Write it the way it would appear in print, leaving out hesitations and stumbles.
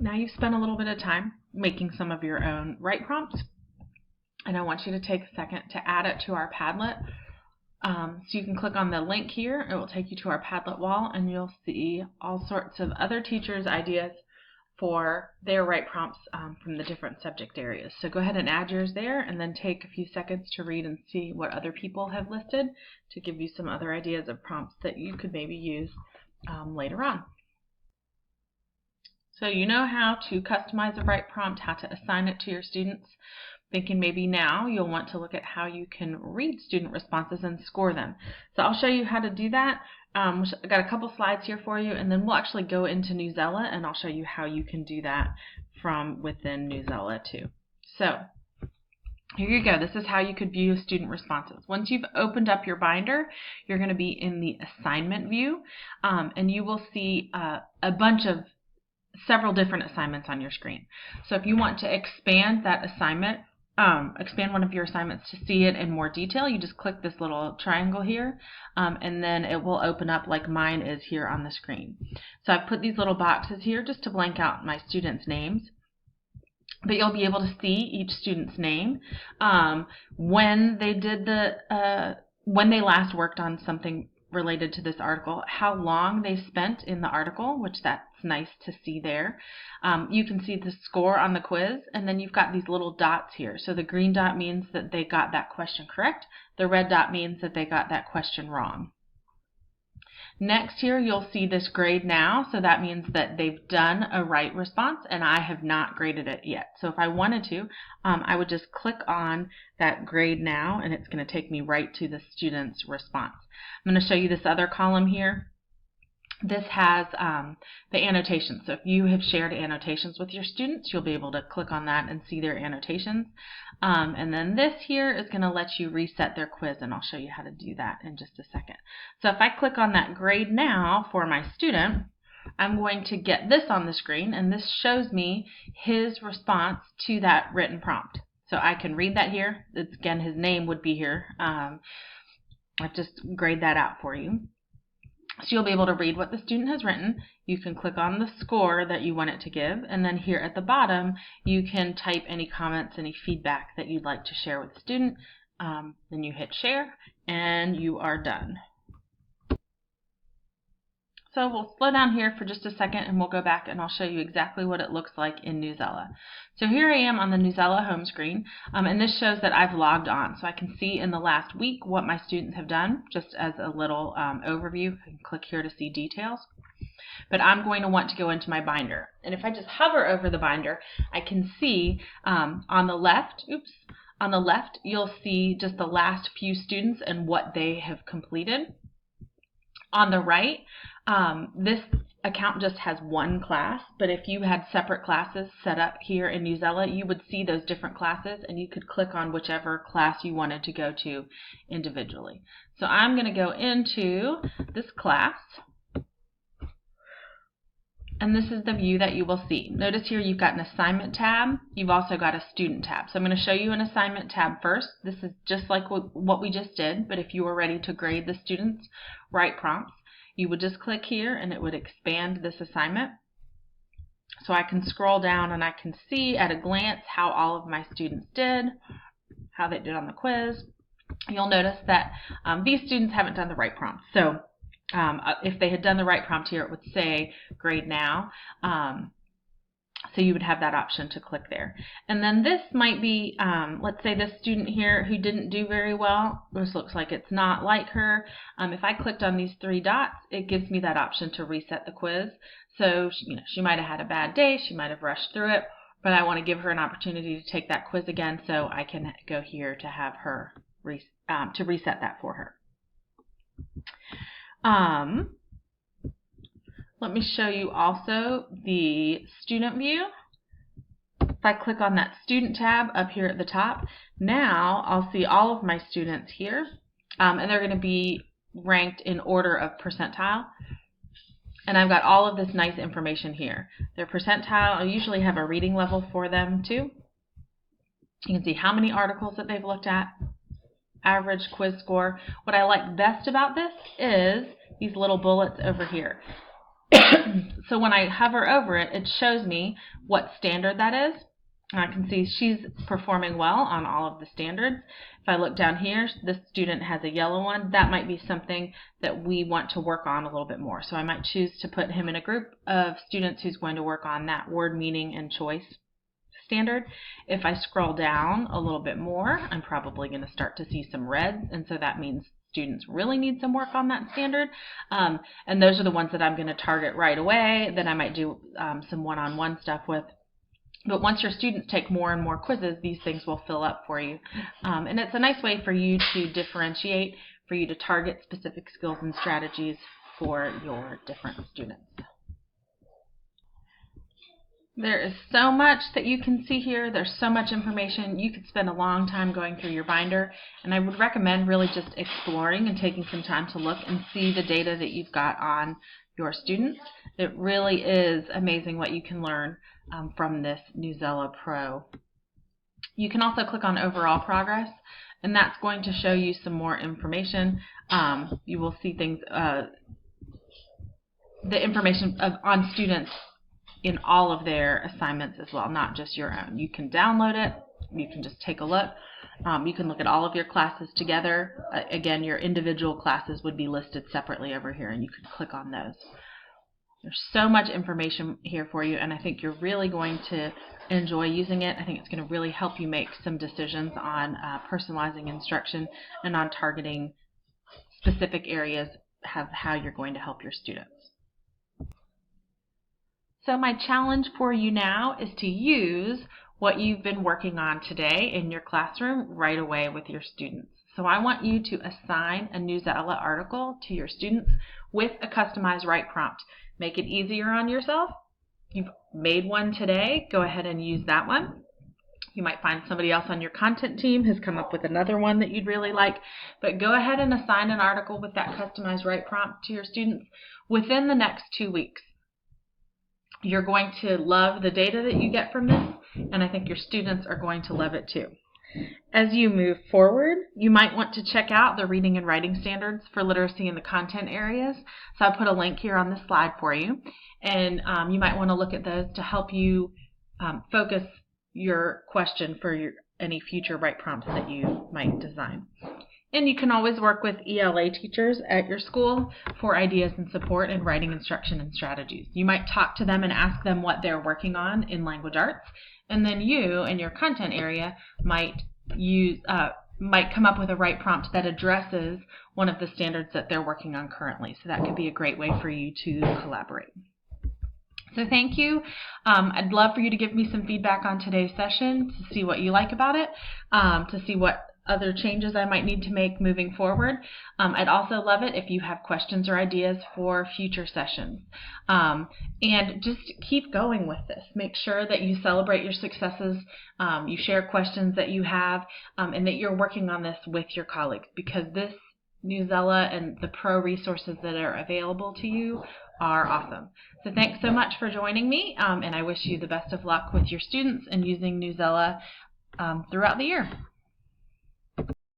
now you've spent a little bit of time making some of your own write prompts, and I want you to take a second to add it to our Padlet. So you can click on the link here. It will take you to our Padlet wall, and you'll see all sorts of other teachers' ideas for their write prompts from the different subject areas. So go ahead and add yours there, and then take a few seconds to read and see what other people have listed to give you some other ideas of prompts that you could maybe use later on. So you know how to customize a write prompt, how to assign it to your students. Thinking maybe now you'll want to look at how you can read student responses and score them. So I'll show you how to do that. I've got a couple slides here for you, and then we'll actually go into Newsela, and I'll show you how you can do that from within Newsela too. So here you go. This is how you could view student responses. Once you've opened up your binder, you're going to be in the assignment view, and you will see a bunch of several different assignments on your screen. So if you want to expand that assignment, expand one of your assignments to see it in more detail, you just click this little triangle here, and then it will open up like mine is here on the screen. So I've put these little boxes here just to blank out my students' names, but you'll be able to see each student's name, when they did when they last worked on something related to this article, how long they spent in the article, which that's nice to see there. You can see the score on the quiz, and then you've got these little dots here. So the green dot means that they got that question correct. The red dot means that they got that question wrong. Next here you'll see this grade now, so that means that they've done a right response and I have not graded it yet. So if I wanted to, I would just click on that grade now, and it's going to take me right to the student's response. I'm going to show you this other column here. This has the annotations. So if you have shared annotations with your students, you'll be able to click on that and see their annotations. And then this here is going to let you reset their quiz, and I'll show you how to do that in just a second. So if I click on that grade now for my student, I'm going to get this on the screen, and this shows me his response to that written prompt. So I can read that here. It's, again, his name would be here. I've just grayed that out for you. So you'll be able to read what the student has written. You can click on the score that you want it to give, and then here at the bottom you can type any comments, any feedback that you'd like to share with the student. Then you hit share and you are done. So we'll slow down here for just a second, and we'll go back and I'll show you exactly what it looks like in Newsela. So here I am on the Newsela home screen, and this shows that I've logged on. So I can see in the last week what my students have done, just as a little overview. I can click here to see details. But I'm going to want to go into my binder. And if I just hover over the binder, I can see on the left, you'll see just the last few students and what they have completed. On the right, this account just has one class, but if you had separate classes set up here in Newsela, you would see those different classes, and you could click on whichever class you wanted to go to individually. So I'm going to go into this class, and this is the view that you will see. Notice here you've got an assignment tab. You've also got a student tab. So I'm going to show you an assignment tab first. This is just like what we just did, but if you were ready to grade the students' write prompts, you would just click here and it would expand this assignment. So I can scroll down and I can see at a glance how all of my students did, how they did on the quiz. You'll notice that these students haven't done the write prompt. So if they had done the right prompt here, it would say grade now. So you would have that option to click there. And then this might be, let's say this student here who didn't do very well. This looks like it's not like her. If I clicked on these three dots, it gives me that option to reset the quiz. So she might have had a bad day, she might have rushed through it, but I want to give her an opportunity to take that quiz again, so I can go here to have her to reset that for her. Let me show you also the student view. If I click on that student tab up here at the top, now I'll see all of my students here, and they're going to be ranked in order of percentile. And I've got all of this nice information here. Their percentile, I usually have a reading level for them too. You can see how many articles that they've looked at, average quiz score. What I like best about this is these little bullets over here. So when I hover over it, it shows me what standard that is. And I can see she's performing well on all of the standards. If I look down here, this student has a yellow one. That might be something that we want to work on a little bit more. So I might choose to put him in a group of students who's going to work on that word, meaning, and choice standard. If I scroll down a little bit more, I'm probably going to start to see some reds, and so that means students really need some work on that standard. And those are the ones that I'm going to target right away, that I might do some one-on-one stuff with. But once your students take more and more quizzes, these things will fill up for you. And it's a nice way for you to differentiate, for you to target specific skills and strategies for your different students. There is so much that you can see here. There's so much information. You could spend a long time going through your binder, and I would recommend really just exploring and taking some time to look and see the data that you've got on your students. It really is amazing what you can learn from this Newsela Pro. You can also click on Overall Progress, and that's going to show you some more information. You will see things, the information on students in all of their assignments as well, not just your own. You can download it. You can just take a look. You can look at all of your classes together. Again, your individual classes would be listed separately over here, and you can click on those. There's so much information here for you, and I think you're really going to enjoy using it. I think it's going to really help you make some decisions on personalizing instruction and on targeting specific areas of how you're going to help your students. So my challenge for you now is to use what you've been working on today in your classroom right away with your students. So I want you to assign a Newsela article to your students with a customized right prompt. Make it easier on yourself. You've made one today. Go ahead and use that one. You might find somebody else on your content team has come up with another one that you'd really like. But go ahead and assign an article with that customized right prompt to your students within the next 2 weeks. You're going to love the data that you get from this, and I think your students are going to love it too. As you move forward, you might want to check out the reading and writing standards for literacy in the content areas. So I put a link here on this slide for you, and you might want to look at those to help you focus your question for any future right prompts that you might design. And you can always work with ELA teachers at your school for ideas and support in writing instruction and strategies. You might talk to them and ask them what they're working on in language arts, and then you in your content area might come up with a right prompt that addresses one of the standards that they're working on currently. So that could be a great way for you to collaborate. So thank you. I'd love for you to give me some feedback on today's session to see what you like about it, to see what other changes I might need to make moving forward. I'd also love it if you have questions or ideas for future sessions. And just keep going with this. Make sure that you celebrate your successes, you share questions that you have, and that you're working on this with your colleagues, because this Newsela and the pro resources that are available to you are awesome. So thanks so much for joining me, and I wish you the best of luck with your students and using Newsela throughout the year.